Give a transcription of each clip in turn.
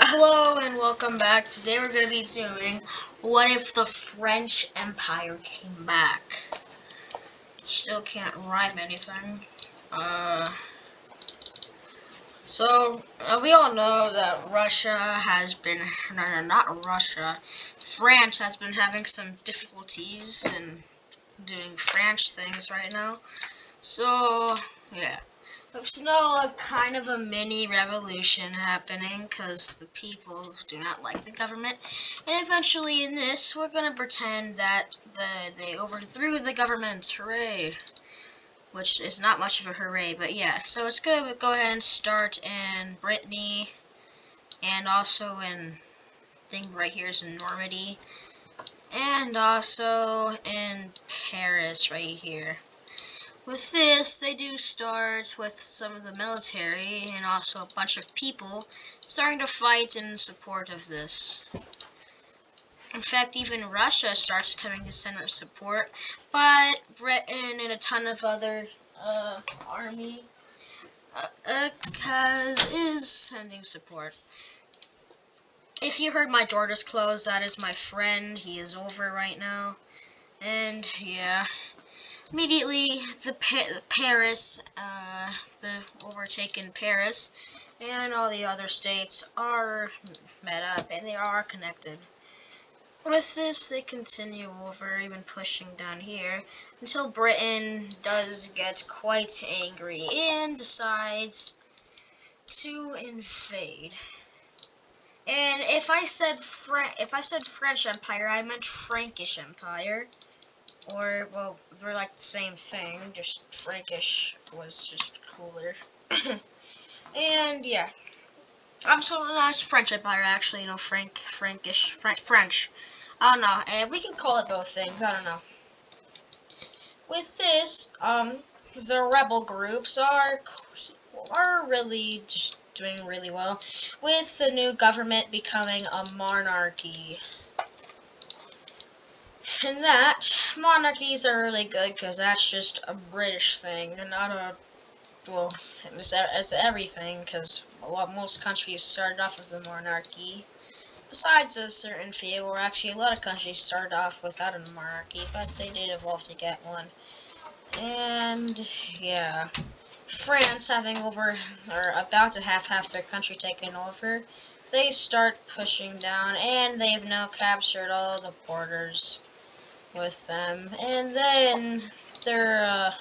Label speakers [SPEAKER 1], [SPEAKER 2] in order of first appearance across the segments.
[SPEAKER 1] Hello and welcome back. Today we're going to be doing What If the French Empire Came Back? Still can't rhyme anything. We all know that Russia has been, no, not Russia, France has been having some difficulties in doing French things right now. So, yeah. There's no kind of a mini revolution happening because the people do not like the government. And eventually in this, we're going to pretend that they overthrew the government. Hooray! Which is not much of a hooray, but yeah. So it's going to go ahead and start in Brittany and also in, I think right here is in Normandy. And also in Paris right here. With this, they do start with some of the military and also a bunch of people starting to fight in support of this. In fact, even Russia starts attempting to send us support, but Britain and a ton of other army is sending support. If you heard my door just close, that is my friend. He is over right now, and yeah. Immediately, the overtaken Paris, and all the other states are met up, and they are connected. With this, they continue over, even pushing down here, until Britain does get quite angry and decides to invade. And if I said French Empire, I meant Frankish Empire. Or, well, they're like the same thing, just Frankish was just cooler. And, yeah. I'm so nice French Empire, actually, Frankish, French. I don't know, and we can call it both things, I don't know. With this, the rebel groups are really just doing really well, with the new government becoming a monarchy. And that, monarchies are really good because that's just a British thing and not a, well, it's everything because most countries started off with a monarchy. Besides a certain few, or actually a lot of countries started off without a monarchy, but they did evolve to get one. And, yeah. France, having about to have half their country taken over, they start pushing down, and they've now captured all the borders with them, and then the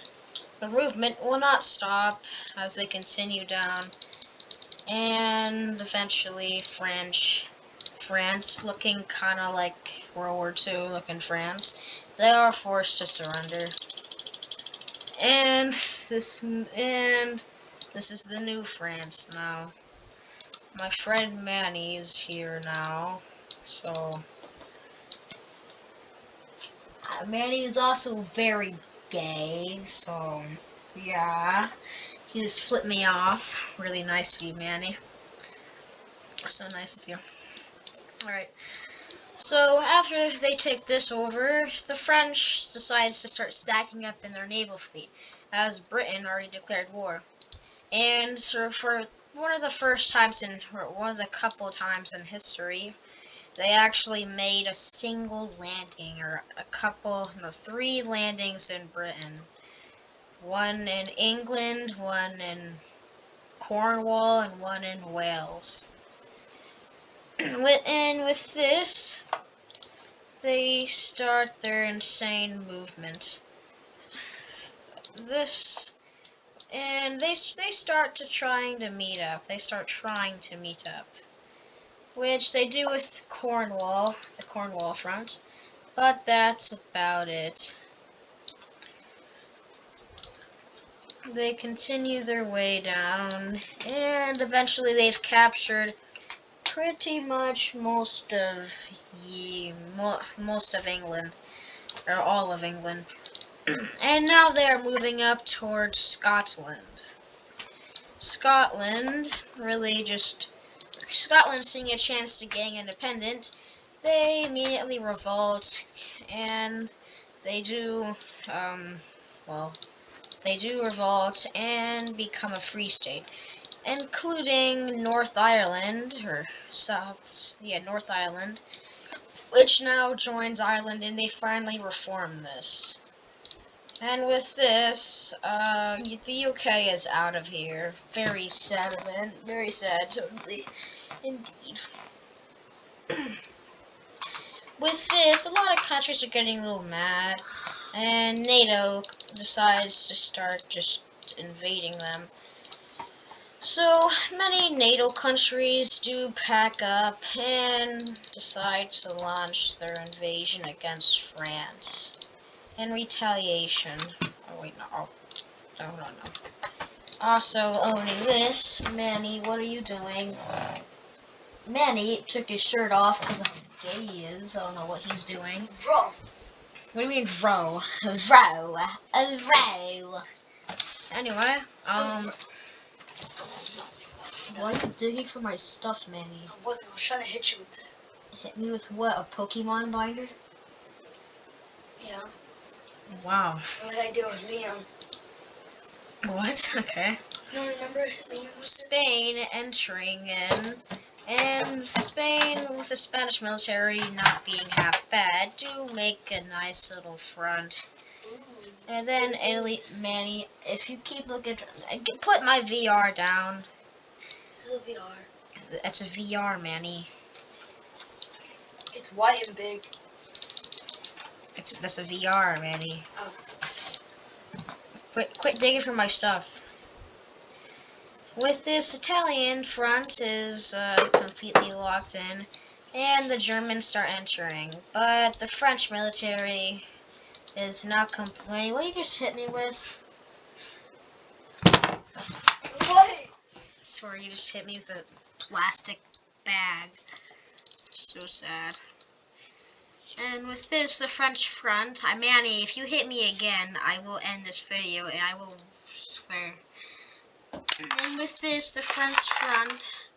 [SPEAKER 1] movement will not stop as they continue down, and eventually France, looking kind of like World War II looking France, they are forced to surrender. And this is the new France now. My friend Manny is here now, so Manny is also very gay, so yeah. He just flipped me off. Really nice of you, Manny. So nice of you. Alright. So after they take this over, the French decides to start stacking up in their naval fleet, as Britain already declared war. And so for one of the couple times in history, they actually made a single landing, or three landings in Britain. One in England, one in Cornwall, and one in Wales. With this, they start their insane movement. They start trying to meet up. Which they do with Cornwall, the Cornwall front, but that's about it. They continue their way down, and eventually they've captured pretty much most of England, or all of England. And now they are moving up towards Scotland. Scotland, seeing a chance to gain independence, they immediately revolt, and they do revolt and become a free state. including North Ireland, or North Ireland, which now joins Ireland, and they finally reformed this. And with this, the UK is out of here. Very sad event. Very sad, totally. Indeed. With this, a lot of countries are getting a little mad, and NATO decides to start just invading them. So, many NATO countries do pack up and decide to launch their invasion against France. In retaliation. Oh, wait, no. No. Also, owning this, Manny, what are you doing? Manny took his shirt off because of how gay he is. I don't know what he's doing.
[SPEAKER 2] Bro.
[SPEAKER 1] What do you mean, vro? Vro. Vro. Anyway, why are you digging for my stuff, Manny?
[SPEAKER 2] I was trying to hit you with that.
[SPEAKER 1] Hit me with what? A Pokemon binder?
[SPEAKER 2] Yeah.
[SPEAKER 1] Wow.
[SPEAKER 2] Like I did with Liam.
[SPEAKER 1] What? Okay.
[SPEAKER 2] You don't remember Liam?
[SPEAKER 1] Spain entering in, and Spain, with the Spanish military not being half bad, do make a nice little front.
[SPEAKER 2] Ooh.
[SPEAKER 1] And then Italy, Manny, if you keep looking, put my VR down.
[SPEAKER 2] This is a VR.
[SPEAKER 1] That's a VR, Manny.
[SPEAKER 2] It's white and big.
[SPEAKER 1] That's a VR, Manny.
[SPEAKER 2] Oh.
[SPEAKER 1] Quit digging for my stuff. With this, Italian front is completely locked in, and the Germans start entering. But the French military is not complaining. What did you just hit me with?
[SPEAKER 2] What?
[SPEAKER 1] Sorry, you just hit me with a plastic bag. So sad. And with this, the French front, Manny, if you hit me again, I will end this video, and I will swear. And with this, the French front.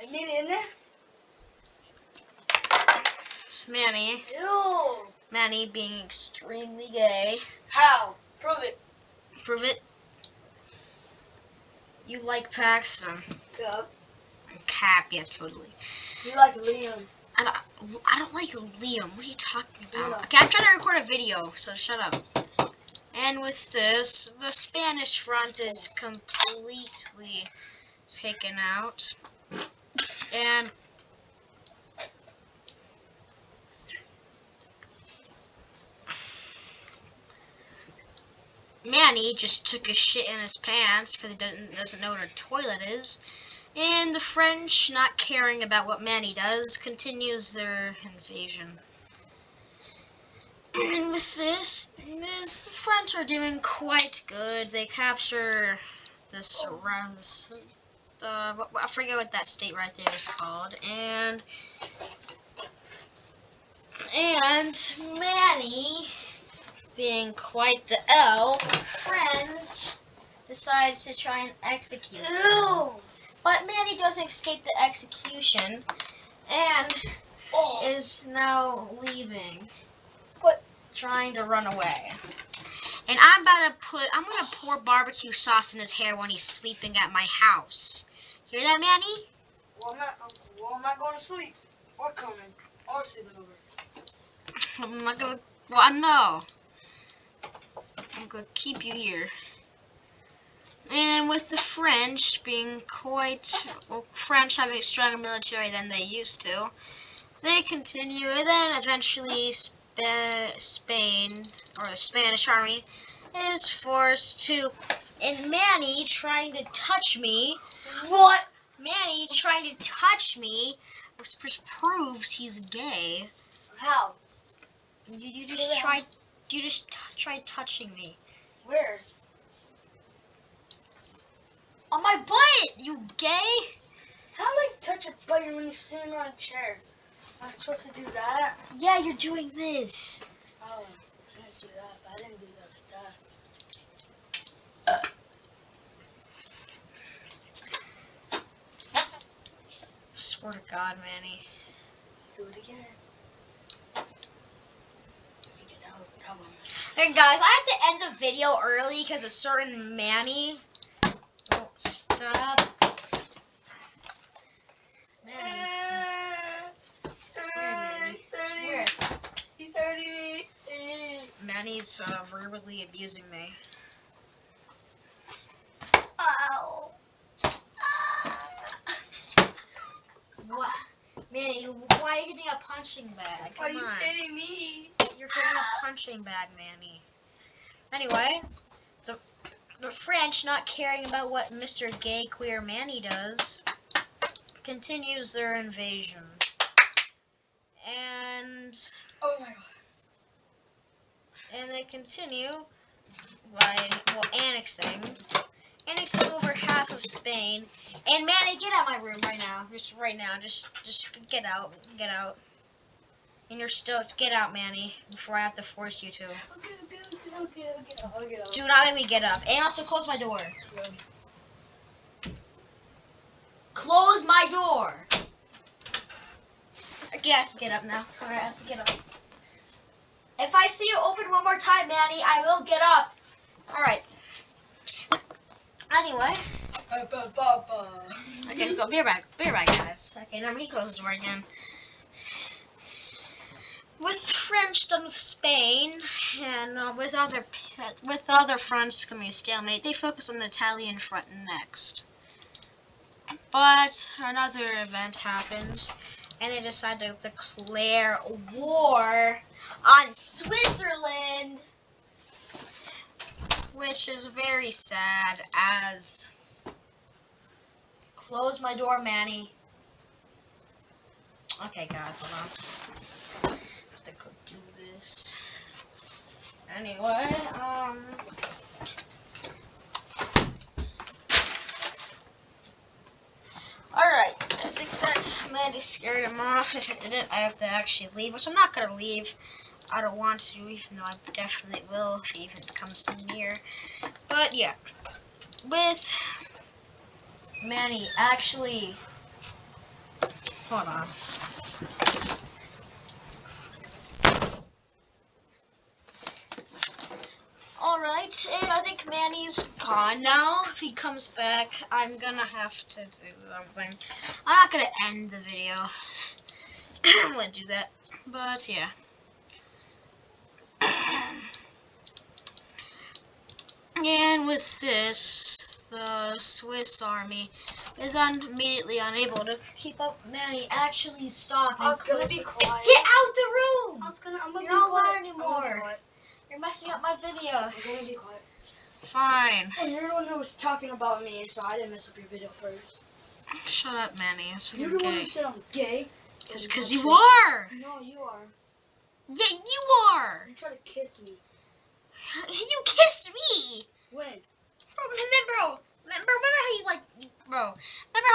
[SPEAKER 2] I made it in there?
[SPEAKER 1] Manny.
[SPEAKER 2] Ew.
[SPEAKER 1] Manny being extremely gay.
[SPEAKER 2] How? Prove it.
[SPEAKER 1] Prove it. You like Paxton.
[SPEAKER 2] Cup.
[SPEAKER 1] Cap, yeah, totally.
[SPEAKER 2] You like Liam.
[SPEAKER 1] I don't like Liam. What are you talking about?
[SPEAKER 2] Yeah.
[SPEAKER 1] Okay, I'm trying to record a video, so shut up. And with this, the Spanish front is completely taken out. And Manny just took a shit in his pants because he doesn't know what a toilet is. And the French, not caring about what Manny does, continues their invasion. And with this, the French are doing quite good. They capture this around I forget what that state right there is called. And Manny, being quite the French, decides to try and execute them.
[SPEAKER 2] Ew.
[SPEAKER 1] But Manny doesn't escape the execution, and is now leaving.
[SPEAKER 2] What?
[SPEAKER 1] Trying to run away. And I'm gonna pour barbecue sauce in his hair when he's sleeping at my house. Hear that, Manny?
[SPEAKER 2] Well, I'm not going to sleep. Or coming. Or sleeping over.
[SPEAKER 1] I'm not gonna, well, I know. I'm gonna keep you here. And with the French being French having a stronger military than they used to, they continue, and then eventually Spain, or the Spanish army, is forced to, and Manny trying to touch me.
[SPEAKER 2] What?
[SPEAKER 1] Manny trying to touch me, which proves he's gay.
[SPEAKER 2] How?
[SPEAKER 1] You just tried touching me.
[SPEAKER 2] Where?
[SPEAKER 1] On my butt, you gay!
[SPEAKER 2] How do I touch a button when you're sitting on a chair? Am I supposed to do that?
[SPEAKER 1] Yeah, you're doing this.
[SPEAKER 2] Oh, I didn't see that, but I didn't do that like that.
[SPEAKER 1] Swear to God, Manny.
[SPEAKER 2] Do it again. Get that one.
[SPEAKER 1] Hey guys, I have to end the video early because a certain Manny. Oh, stop. Manny. Swear.
[SPEAKER 2] He's hurting me.
[SPEAKER 1] Manny's verbally abusing me.
[SPEAKER 2] Ow.
[SPEAKER 1] What? Manny, why are you getting a punching bag?
[SPEAKER 2] Why are
[SPEAKER 1] Come
[SPEAKER 2] you
[SPEAKER 1] on.
[SPEAKER 2] hitting me?
[SPEAKER 1] You're getting a punching bag, Manny. Anyway, the French, not caring about what Mr. Gay Queer Manny does, continues their invasion. And
[SPEAKER 2] Oh my god.
[SPEAKER 1] they continue by, well, annexing over half of Spain. And Manny, get out of my room right now. Just right now. Just get out. Get out. And you're still, get out, Manny, before I have to force you to.
[SPEAKER 2] Okay.
[SPEAKER 1] Do not make me get up. And also close my door.
[SPEAKER 2] Yeah.
[SPEAKER 1] Close my door. Okay, I have to get up now. Alright, I have to get up. If I see you open one more time, Manny, I will get up. Alright. Anyway. Okay, go. Be right back, guys. Okay, now me close the door again. With French done with Spain, and with other fronts becoming a stalemate, they focus on the Italian front next. But another event happens, and they decide to declare war on Switzerland, which is very sad. As close my door, Manny. Okay, guys, hold on. I have to go do this. Anyway, alright, I think that's Mandy scared him off. If it didn't, I have to actually leave, which I'm not gonna leave. I don't want to, even though I definitely will if he even comes near. But yeah, with Manny actually, hold on. Alright, and I think Manny's gone now. If he comes back, I'm gonna have to do something. I'm not gonna end the video. I'm gonna do that. But yeah. And with this, the Swiss army is immediately unable to keep up. Manny, actually stop.
[SPEAKER 2] I was gonna be quiet.
[SPEAKER 1] Get out the room!
[SPEAKER 2] I'm gonna
[SPEAKER 1] You're
[SPEAKER 2] be
[SPEAKER 1] not
[SPEAKER 2] quiet
[SPEAKER 1] allowed anymore. You're messing up my video.
[SPEAKER 2] I'm gonna be quiet.
[SPEAKER 1] Fine.
[SPEAKER 2] And you're the one who was talking about me, so I didn't mess up your video first.
[SPEAKER 1] Shut up, Manny. That's
[SPEAKER 2] You're the one who said I'm gay.
[SPEAKER 1] It's because you are.
[SPEAKER 2] No, you are.
[SPEAKER 1] Yeah, you are.
[SPEAKER 2] You tried to kiss me.
[SPEAKER 1] You kissed me.
[SPEAKER 2] When?
[SPEAKER 1] Remember how you remember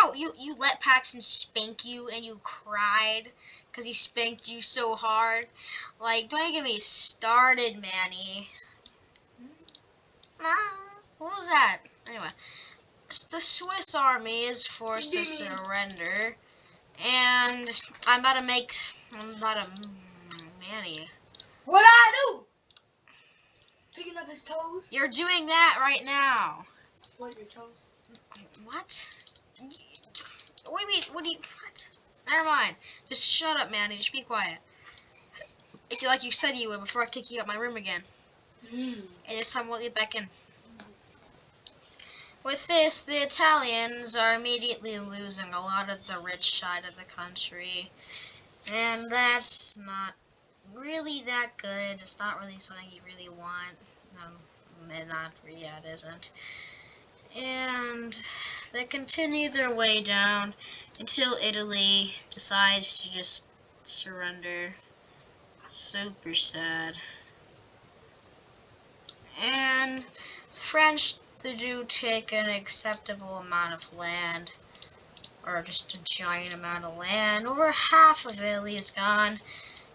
[SPEAKER 1] how you let Paxton spank you and you cried because he spanked you so hard? Like, don't get me started, Manny. What was that? Anyway, the Swiss army is forced to surrender, and Manny.
[SPEAKER 2] What I do? Picking up his toes?
[SPEAKER 1] You're doing that right now.
[SPEAKER 2] What, your toes?
[SPEAKER 1] What? What do you mean? What? Never mind. Just shut up, Manny. Just be quiet. It's like you said you would before I kick you out my room again. And this time we'll get back in. With this, the Italians are immediately losing a lot of the rich side of the country. And that's not really that good. It's not really something you really want. It isn't. And they continue their way down until Italy decides to just surrender. Super sad. And the French, they do take an acceptable amount of land, or just a giant amount of land. Over half of Italy is gone,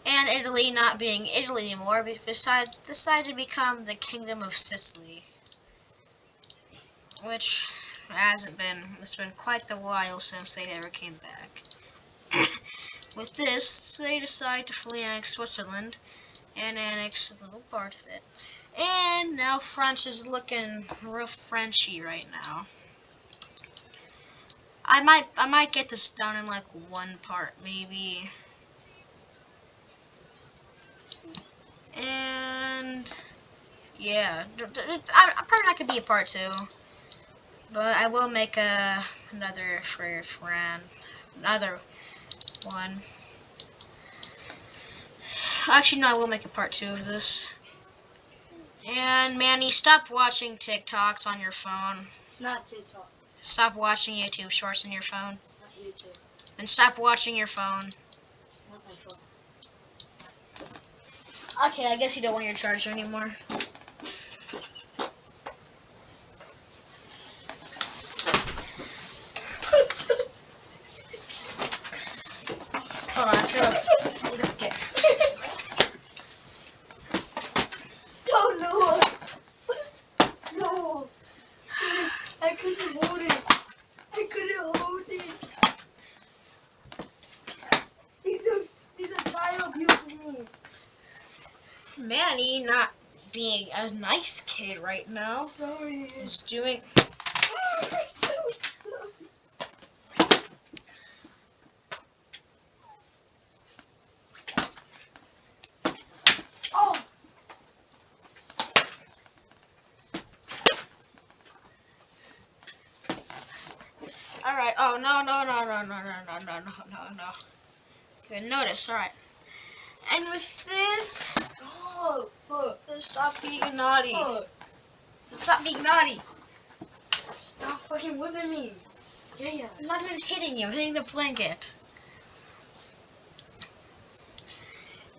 [SPEAKER 1] and Italy, not being Italy anymore, decide to become the Kingdom of Sicily, which it's been quite the while since they ever came back. With this, they decide to fully annex Switzerland, and annex a little part of it. And now France is looking real Frenchy right now. I might get this done in like one part, maybe. And yeah, I'm probably not gonna be a part 2, but I will make another for Fran, another one. Actually, no, I will make a part 2 of this. And Manny, stop watching TikToks on your phone.
[SPEAKER 2] It's not TikTok.
[SPEAKER 1] Stop watching YouTube Shorts on your phone.
[SPEAKER 2] It's not YouTube.
[SPEAKER 1] And stop watching your phone.
[SPEAKER 2] It's not my phone.
[SPEAKER 1] Okay, I guess you don't want your charger anymore. Hold on, let's go. Okay.
[SPEAKER 2] Stop, no. No. I couldn't hold it. I couldn't hold it. He's a child abusing me.
[SPEAKER 1] Manny, not being a nice kid right now,
[SPEAKER 2] Sorry.
[SPEAKER 1] is doing.
[SPEAKER 2] I'm so sorry. Oh.
[SPEAKER 1] Alright, oh no. Good notice, alright. And with this,
[SPEAKER 2] Stop.
[SPEAKER 1] stop being naughty.
[SPEAKER 2] Fuck.
[SPEAKER 1] Stop being naughty.
[SPEAKER 2] Stop fucking whipping me. Yeah.
[SPEAKER 1] I'm not even hitting you, I'm hitting the blanket.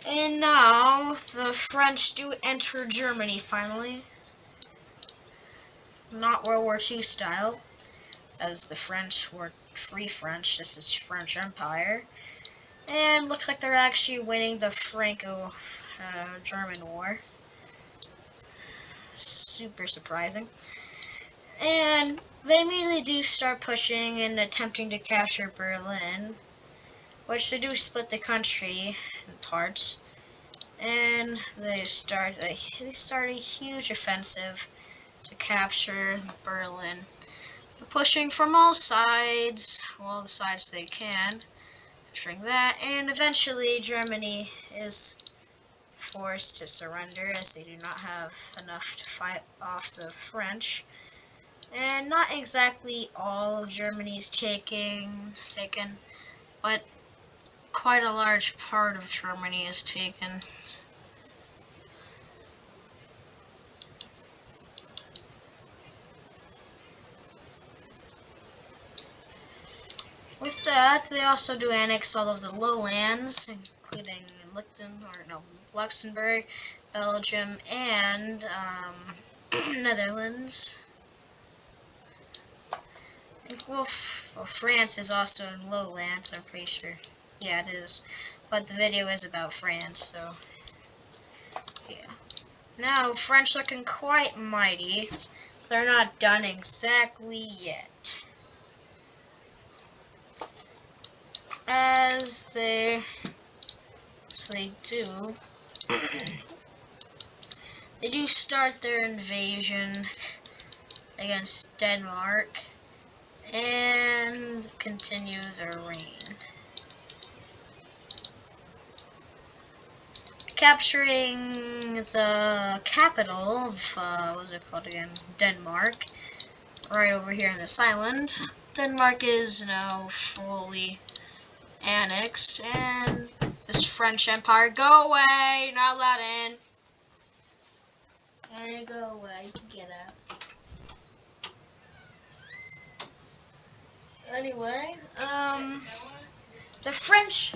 [SPEAKER 1] And now the French do enter Germany finally. Not World War II style, as the French were Free French. This is French Empire. And looks like they're actually winning the Franco-German War. Super surprising. And they immediately do start pushing and attempting to capture Berlin, which they do split the country in parts. And they start a huge offensive to capture Berlin. They're pushing from all sides, the sides they can, capturing that, and eventually Germany is forced to surrender as they do not have enough to fight off the French. And not exactly all of Germany is taken, but quite a large part of Germany is taken. With that, they also do annex all of the lowlands, including Luxembourg, Belgium, and Netherlands. Well, France is also in lowlands, I'm pretty sure. Yeah, it is. But the video is about France, so yeah. Now, French looking quite mighty. They're not done exactly yet. As they do, they do start their invasion against Denmark and continue their reign, capturing the capital of what was it called again? Denmark, right over here in this island. Denmark is now fully annexed, and this French Empire, go away, you're not allowed in. There you go away, get out. Anyway, the French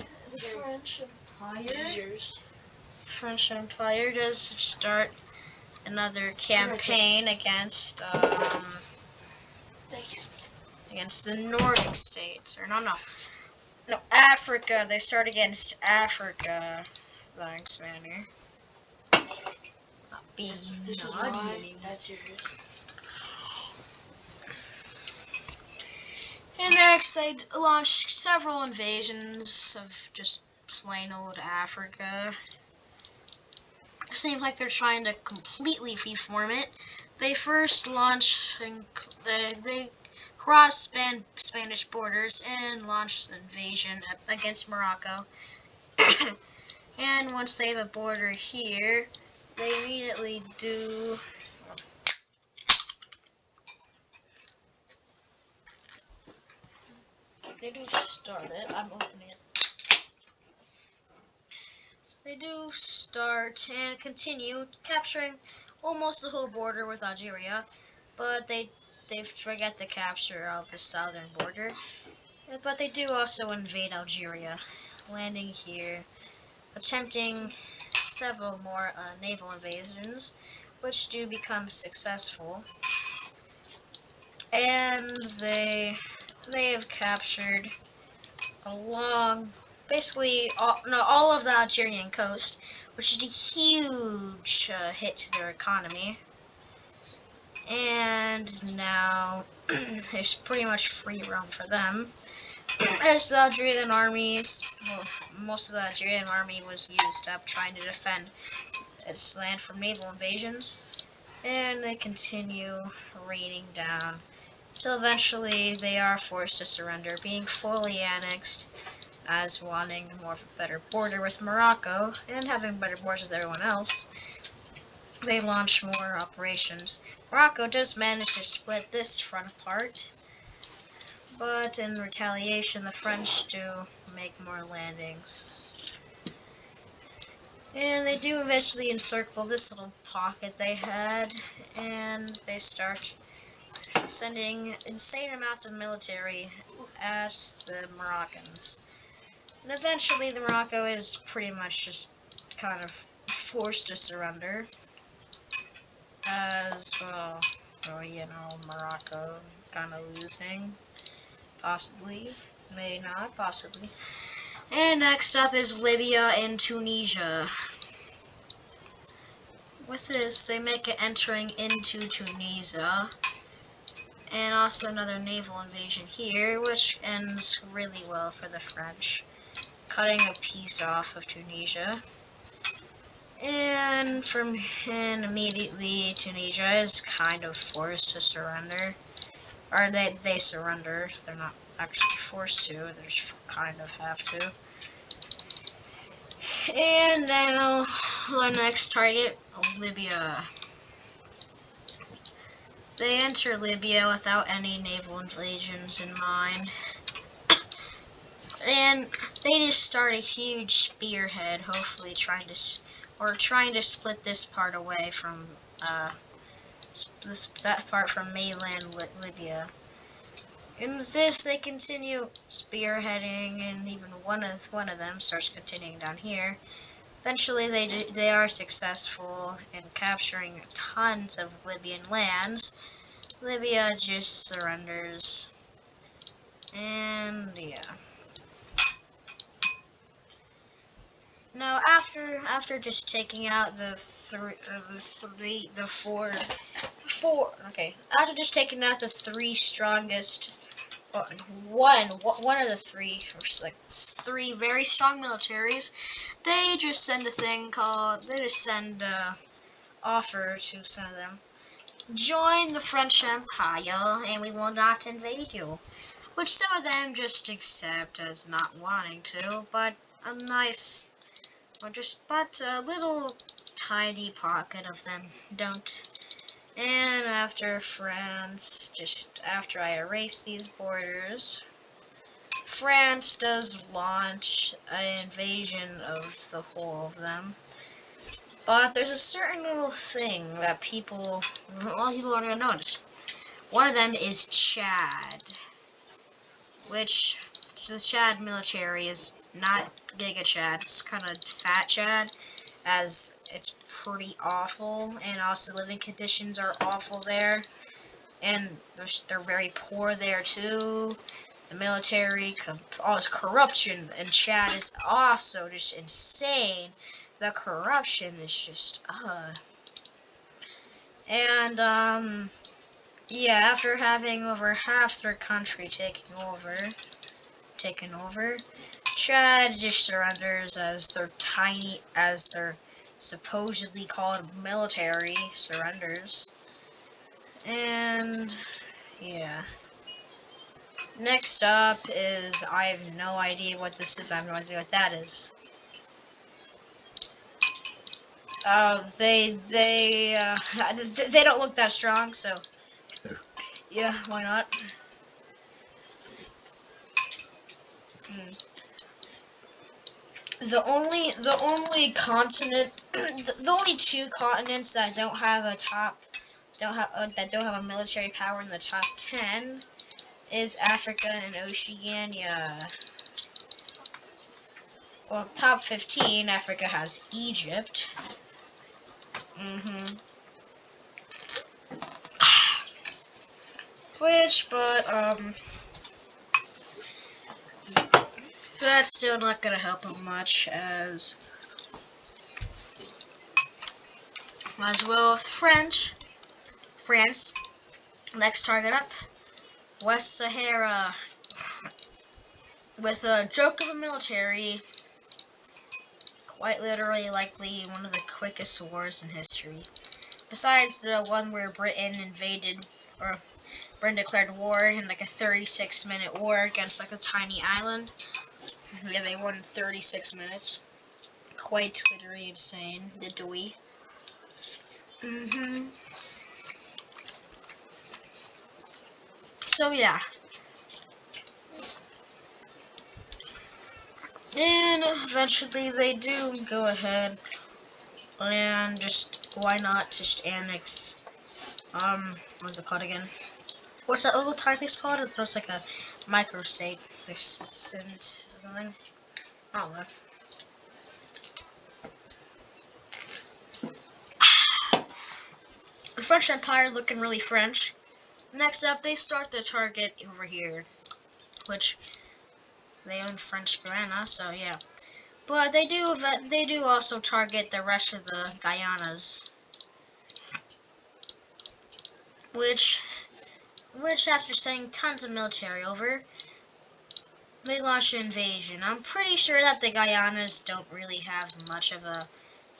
[SPEAKER 1] Empire does start another campaign against the Nordic states, or no, Africa. They start against Africa. Thanks, Manny. Not being naughty anymore.
[SPEAKER 2] That's yours.
[SPEAKER 1] And next, they launched several invasions of just plain old Africa. seems like they're trying to completely reform it. They first launched, they crossed Spanish borders and launched an invasion against Morocco. And once they have a border here, they immediately do. They do start it. I'm opening it. They do start and continue capturing almost the whole border with Algeria, but they forget to capture out the southern border. But they do also invade Algeria, landing here, attempting several more naval invasions, which do become successful. And they have captured basically all of the Algerian coast, which is a huge hit to their economy. And now there's pretty much free roam for them. As the Algerian armies, most of the Algerian army was used up trying to defend its land from naval invasions, and they continue raining down till eventually they are forced to surrender, being fully annexed, as wanting more of a better border with Morocco and having better borders with everyone else. They launch more operations. Morocco does manage to split this front apart, but in retaliation the French do make more landings. And they do eventually encircle this little pocket they had, and they start sending insane amounts of military at the Moroccans. And eventually the Morocco is pretty much just kind of forced to surrender. As, Morocco kind of losing. Possibly. May not, possibly. And next up is Libya and Tunisia. With this, they make it entering into Tunisia. And also another naval invasion here, which ends really well for the French, cutting a piece off of Tunisia. And immediately Tunisia is kind of forced to surrender. Or they surrender. They're not actually forced to, they just kind of have to. And now, our next target, Libya. They enter Libya without any naval invasions in mind. And they just start a huge spearhead, hopefully trying to split this part away from, that part from mainland Libya. In this, they continue spearheading, and even one of them starts continuing down here. Eventually, they are successful in capturing tons of Libyan lands. Libya just surrenders, and yeah. Now, after just taking out after just taking out the three strongest. One of the three, or like three very strong militaries, they just send offer to some of them. Join the French Empire and we will not invade you. Which some of them just accept as not wanting to, but a little tiny pocket of them don't. And after I erase these borders, France does launch an invasion of the whole of them. But there's a certain little thing that a lot of people aren't going to notice. One of them is Chad, which the Chad military is not Giga Chad, it's kind of Fat Chad, as it's pretty awful, and also living conditions are awful there, and they're very poor there too. The military, all this corruption in Chad is also just insane. The corruption is just, And, after having over half their country taken over, Chad just surrenders as their supposedly called military surrenders. And yeah. Next up is, I have no idea what this is. I have no idea what that is. They don't look that strong, so yeah, why not? The only continent, the only two continents that don't have a military power in the top 10 is Africa and Oceania. Well, top 15, Africa has Egypt. But that's still not gonna help them much, as well with France. Next target up, West Sahara, with a joke of a military, quite literally likely one of the quickest wars in history. Besides the one where Britain declared war in like a 36-minute war against like a tiny island. Yeah, they won in 36 minutes. Quite literally insane, the Dewey. So yeah. And eventually they do go ahead and just, why not just annex, what's it called again? What's that little tiny piece called? It's like a microstate. Something. I don't know. The French Empire looking really French. Next up, they start to target over here, which they own French Guiana, so yeah. But they do also target the rest of the Guyanas, which after sending tons of military over, they launch an invasion. I'm pretty sure that the Guyanas don't really have much of a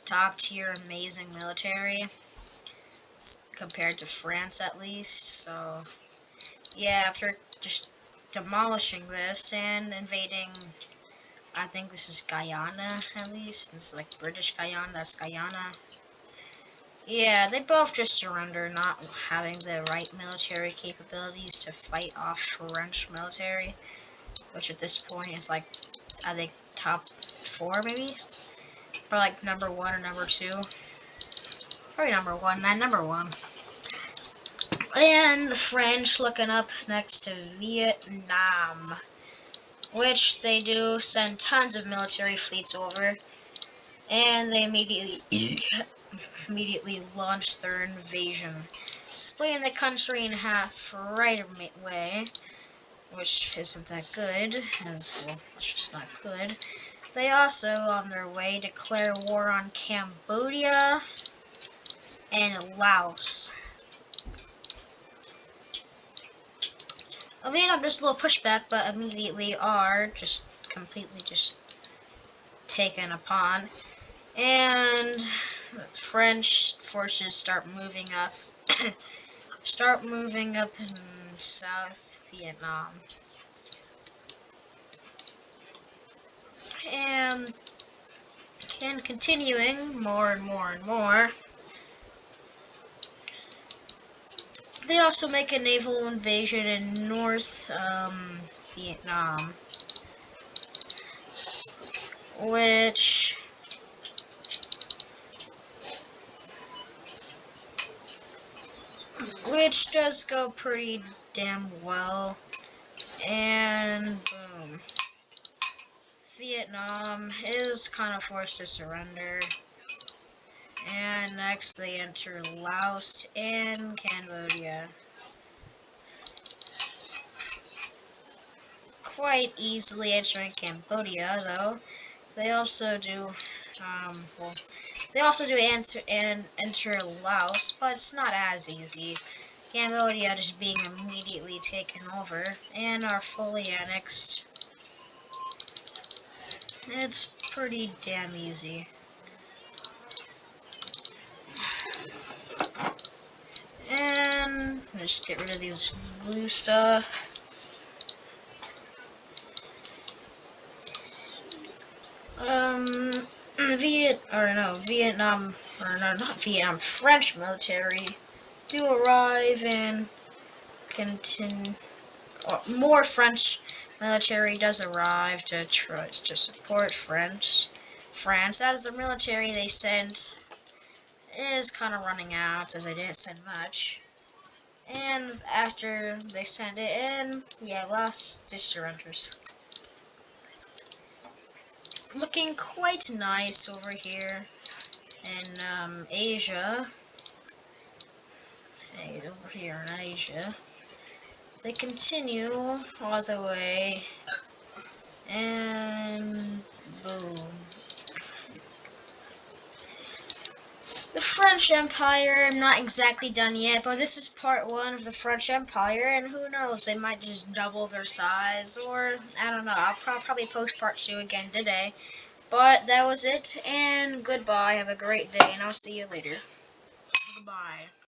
[SPEAKER 1] top-tier amazing military compared to France, at least. So yeah, after just demolishing this and invading, I think this is Guyana, at least. It's like British Guyana, that's Guyana. Yeah, they both just surrender, not having the right military capabilities to fight off French military, which at this point is like, I think, top 4 maybe? Or like number 1 or number 2. Probably number 1, then number 1. And the French looking up next to Vietnam, which they do send tons of military fleets over, and they immediately launch their invasion, splitting the country in half right away, which isn't that good, as well, it's just not good. They also, on their way, declare war on Cambodia and Laos. Vietnam does a little pushback, but immediately are just completely just taken upon. And French forces start moving up in South Vietnam. And continuing more and more and more, they also make a naval invasion in North Vietnam, which does go pretty damn well, and boom, Vietnam is kind of forced to surrender. And next they enter Laos and Cambodia. Quite easily entering Cambodia, though. They also do, enter Laos, but it's not as easy. Cambodia just being immediately taken over and are fully annexed. It's pretty damn easy. Just get rid of these blue stuff. Vietnam, or no, not Vietnam, French military do arrive and continue. More French military does arrive to try to support France. As the military they sent is kind of running out, as they didn't send much. And after they send it in, yeah, this surrenders. Looking quite nice over here in Asia. Hey, over here in Asia. They continue all the way, and boom. The French Empire, I'm not exactly done yet, but this is part 1 of the French Empire, and who knows, they might just double their size, or, I don't know, I'll probably post part 2 again today. But that was it, and goodbye, have a great day, and I'll see you later. Goodbye.